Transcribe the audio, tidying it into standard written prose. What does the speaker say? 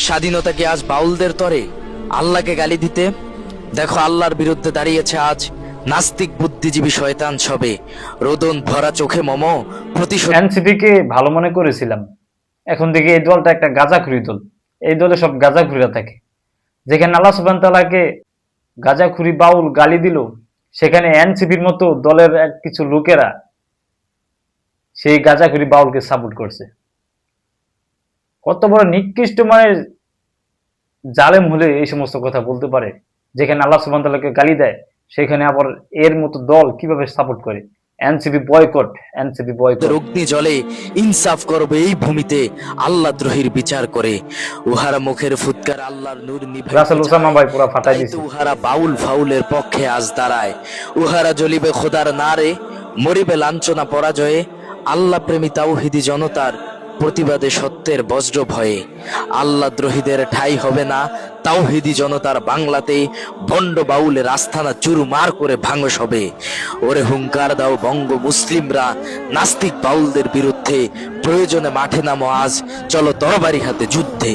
স্বাধীনতা কি আজ বাউলদের তরে আল্লাহকে গালি দিতে? দেখো আল্লাহর বিরুদ্ধে দাঁড়িয়েছে আজ নাস্তিক বুদ্ধিজীবী শয়তান সবে, রোদন ভরা চোখে মম প্রতিশোধ। এনসিপি কে ভালো মনে করেছিলাম, এখন দেখি এই দলটা একটা গাঁজাখুরি দল। এই দলে সব গাঁজাখুরিরা থাকে। যেখানে আল্লাহ সুবহানাহু ওয়া তাআলাকে গাঁজাখুরি বাউল গালি দিল, সেখানে এনসিপির মতো দলের কিছু লোকেরা সেই গাঁজাখুরি বাউলকে সাপোর্ট করছে। কত বড় নিকৃষ্ট মানের জালেম হলে এই সমস্ত কথা বলতে পারে? যেখানে আল্লাহ সুবহানাহু ওয়া তাআলাকে গালি দেয়, সেখানে আবার এর মতো দল কিভাবে সাপোর্ট করে? NCP boycott, NCP boycott. অগ্নি জলে ইনসাফ করবে এই ভূমিতে আল্লাহ দ্রোহীর বিচার করে। উহারা মুখের ফুৎকার আল্লাহর নূর রাসেল ওসামা ভাই পুরা ফাটাই তাই তো দিছে। উহারা বাউল ফাউলের পক্ষে আজ দাঁড়ায়। উহারা জ্বলিবে খোদার নারে, মরিবে লাঞ্ছনা পরাজয়ে। আল্লাহ প্রেমী তাওহীদি জনতার প্রতিবাদে সত্যের বজ্র ভয়ে। আল্লাহ দ্রোহীদের ঠাঁই হবে না তাওহীদি জনতার বাংলাতে। ভণ্ড বাউলের আস্থানা চুরমার করে ভাঙস হবে। ওরে হুঙ্কার দাও বঙ্গ মুসলিমরা নাস্তিক বাউলদের বিরুদ্ধে। প্রয়োজনে মাঠে নামো আজ, চলো তরবারি হাতে যুদ্ধে।